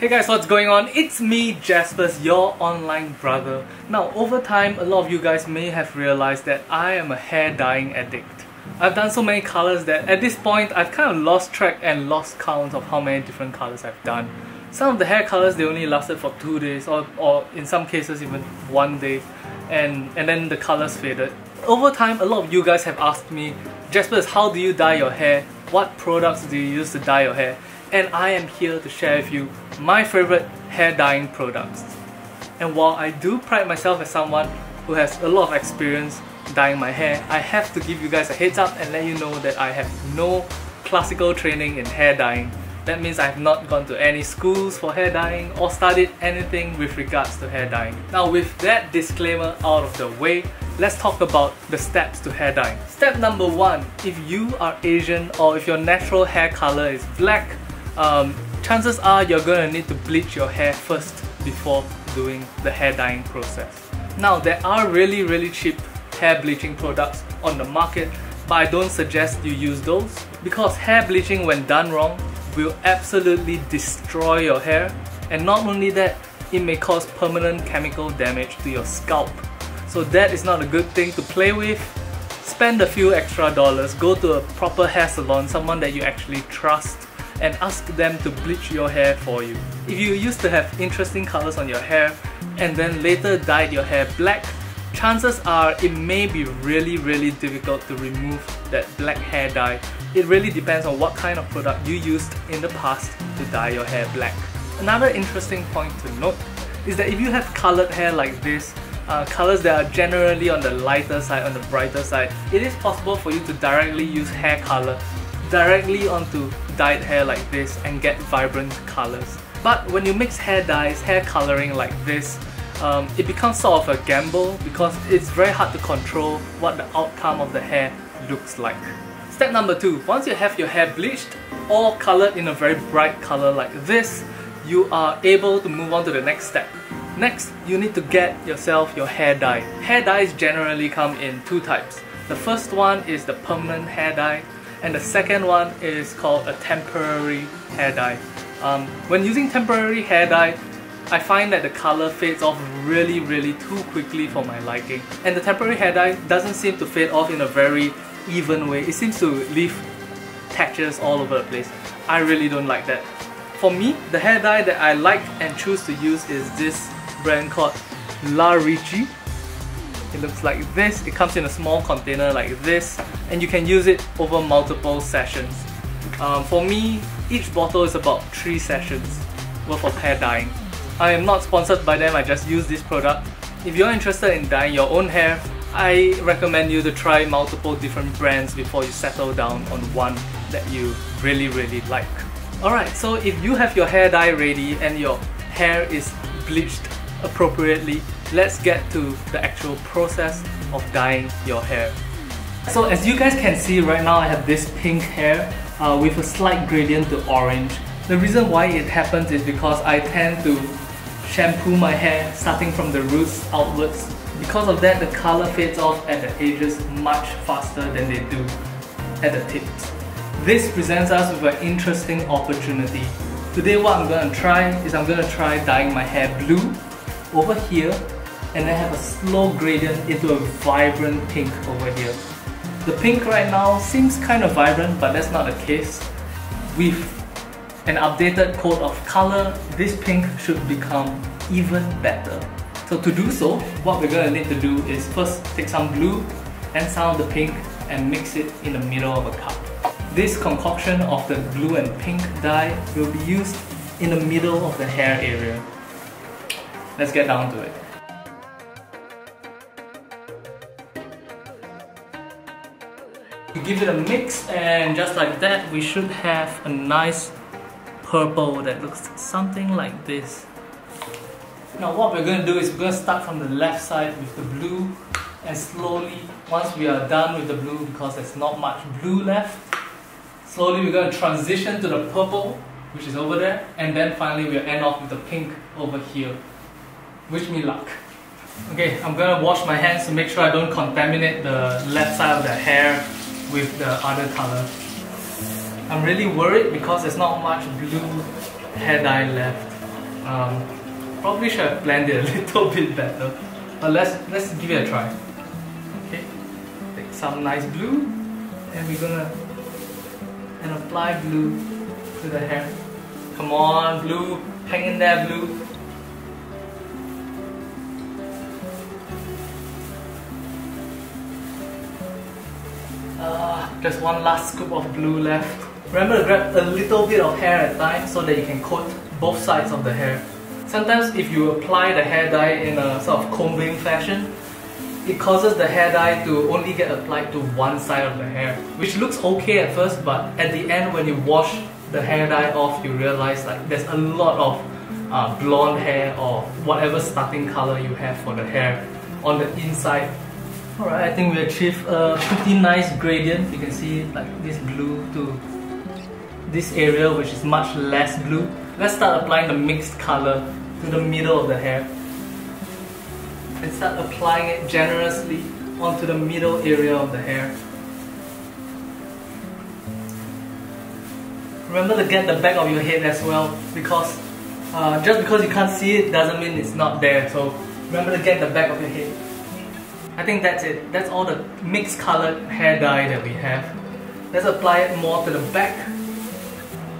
Hey guys, what's going on? It's me, Jaspas, your online brother. Now, over time, a lot of you guys may have realized that I am a hair dyeing addict. I've done so many colors that at this point, I've kind of lost track and lost count of how many different colors I've done. Some of the hair colors, they only lasted for 2 days or in some cases even 1 day, and then the colors faded. Over time, a lot of you guys have asked me, Jaspas, how do you dye your hair? What products do you use to dye your hair? And I am here to share with you my favorite hair dyeing products. And while I do pride myself as someone who has a lot of experience dyeing my hair, I have to give you guys a heads up and let you know that I have no classical training in hair dyeing. That means I have not gone to any schools for hair dyeing or studied anything with regards to hair dyeing. Now, with that disclaimer out of the way, let's talk about the steps to hair dyeing. Step number 1, if you are Asian or if your natural hair color is black, chances are you're going to need to bleach your hair first before doing the hair dyeing process. Now, there are really cheap hair bleaching products on the market, but I don't suggest you use those because hair bleaching, when done wrong, will absolutely destroy your hair, and not only that, it may cause permanent chemical damage to your scalp. So that is not a good thing to play with. Spend a few extra dollars, go to a proper hair salon, someone that you actually trust, and ask them to bleach your hair for you. If you used to have interesting colors on your hair and then later dyed your hair black, chances are it may be really difficult to remove that black hair dye. It really depends on what kind of product you used in the past to dye your hair black. Another interesting point to note is that if you have colored hair like this, colors that are generally on the lighter side, on the brighter side, it is possible for you to directly use hair color directly onto dyed hair like this and get vibrant colors. But when you mix hair dyes, hair coloring like this, it becomes sort of a gamble because it's very hard to control what the outcome of the hair looks like. Step number 2, once you have your hair bleached or colored in a very bright color like this, you are able to move on to the next step. Next, you need to get yourself your hair dye. Hair dyes generally come in 2 types. The first one is the permanent hair dye, and the second one is called a temporary hair dye. When using temporary hair dye, I find that the color fades off really too quickly for my liking. And the temporary hair dye doesn't seem to fade off in a very even way. It seems to leave patches all over the place. I really don't like that. For me, the hair dye that I like and choose to use is this brand called Richie. It looks like this. It comes in a small container like this, and you can use it over multiple sessions. For me, each bottle is about 3 sessions worth of hair dyeing. I am not sponsored by them, I just use this product. If you're interested in dyeing your own hair, I recommend you to try multiple different brands before you settle down on one that you really like. Alright, so if you have your hair dye ready and your hair is bleached appropriately, let's get to the actual process of dyeing your hair. So as you guys can see right now, I have this pink hair with a slight gradient to orange. The reason why it happens is because I tend to shampoo my hair starting from the roots outwards. Because of that, the color fades off at the edges much faster than they do at the tips. This presents us with an interesting opportunity. Today what I'm going to try is I'm going to try dyeing my hair blue over here and then have a slow gradient into a vibrant pink over here. The pink right now seems kind of vibrant, but that's not the case. With an updated coat of color, this pink should become even better. So to do so, what we're going to need to do is first take some blue and some of the pink and mix it in the middle of a cup. This concoction of the blue and pink dye will be used in the middle of the hair area. Let's get down to it. You give it a mix, and just like that, we should have a nice purple that looks something like this. Now what we're going to do is we're going to start from the left side with the blue, and slowly, once we are done with the blue, because there's not much blue left, slowly we're going to transition to the purple, which is over there, and then finally we'll end off with the pink over here. Wish me luck. Okay, I'm going to wash my hands to make sure I don't contaminate the left side of the hair with the other color. I'm really worried because there's not much blue hair dye left. Probably should have planned it a little bit better. But let's give it a try. Okay, take some nice blue, and we're gonna apply blue to the hair. Come on, blue, hang in there, blue. Just one last scoop of blue left. Remember to grab a little bit of hair at a time so that you can coat both sides of the hair. Sometimes if you apply the hair dye in a sort of combing fashion, it causes the hair dye to only get applied to one side of the hair, which looks okay at first, but at the end when you wash the hair dye off, you realize like there's a lot of blonde hair or whatever starting color you have for the hair on the inside. Alright, I think we achieved a pretty nice gradient. You can see like this blue to this area, which is much less blue. Let's start applying the mixed color to the middle of the hair. And start applying it generously onto the middle area of the hair. Remember to get the back of your head as well, because just because you can't see it doesn't mean it's not there. So remember to get the back of your head. I think that's it. That's all the mixed colored hair dye that we have. Let's apply it more to the back.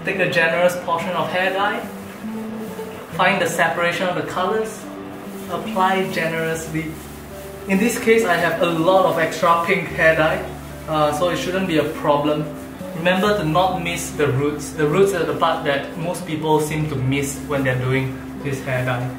Take a generous portion of hair dye. Find the separation of the colors. Apply generously. In this case, I have a lot of extra pink hair dye, so it shouldn't be a problem. Remember to not miss the roots. The roots are the part that most people seem to miss when they're doing this hair dye.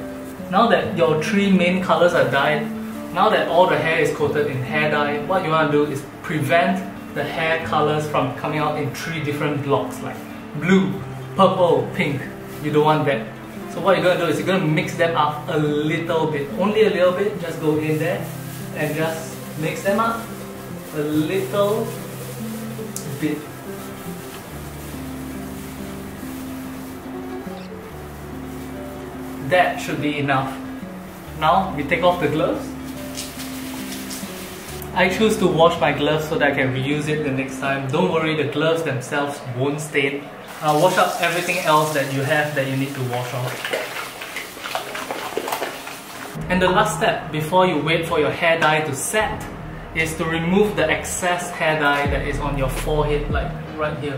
Now that your three main colors are dyed, now that all the hair is coated in hair dye, what you want to do is prevent the hair colors from coming out in three different blocks like blue, purple, pink. You don't want that. So what you're going to do is you're going to mix them up a little bit. Only a little bit. Just go in there and just mix them up a little bit. That should be enough. Now we take off the gloves. I choose to wash my gloves so that I can reuse it the next time. Don't worry, the gloves themselves won't stain. Wash up everything else that you have that you need to wash off. And the last step before you wait for your hair dye to set is to remove the excess hair dye that is on your forehead, like right here.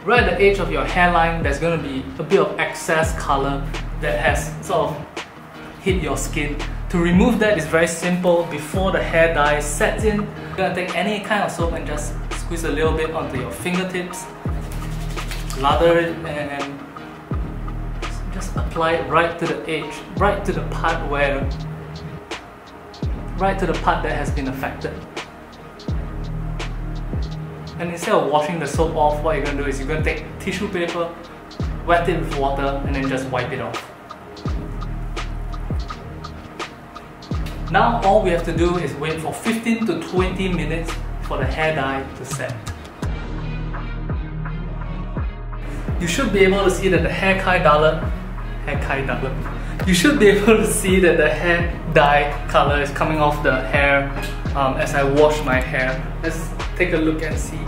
Right at the edge of your hairline, there's going to be a bit of excess color that has sort of hit your skin. To remove that is very simple. Before the hair dye sets in, you're going to take any kind of soap and just squeeze a little bit onto your fingertips, lather it, and just apply it right to the edge, right to the part that has been affected. And instead of washing the soap off, what you're going to do is you're going to take tissue paper, wet it with water, and then just wipe it off. Now all we have to do is wait for 15 to 20 minutes for the hair dye to set. You should be able to see that the you should be able to see that the hair dye color is coming off the hair as I wash my hair. Let's take a look and see.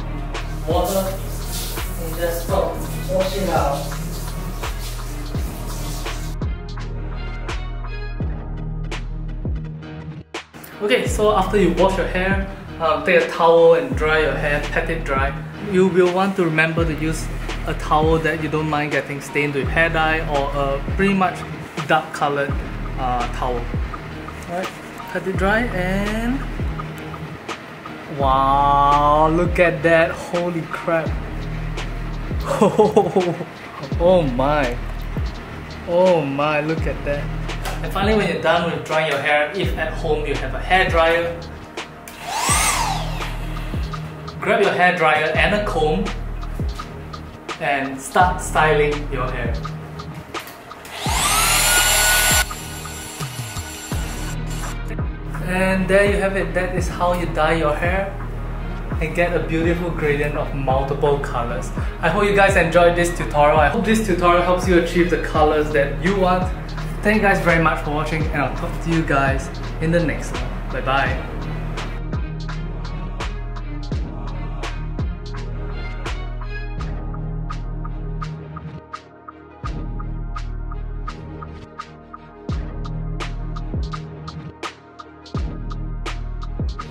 Water and just stop washing out. Okay, so after you wash your hair, take a towel and dry your hair, pat it dry. You will want to remember to use a towel that you don't mind getting stained with hair dye, or a pretty much dark colored towel. Alright, pat it dry and... wow, look at that, holy crap. Oh my, look at that. And finally, when you're done with drying your hair, if at home you have a hair dryer, grab your hair dryer and a comb and start styling your hair. And there you have it. That is how you dye your hair and get a beautiful gradient of multiple colors. I hope you guys enjoyed this tutorial. I hope this tutorial helps you achieve the colors that you want. Thank you guys very much for watching, and I'll talk to you guys in the next one. Bye bye.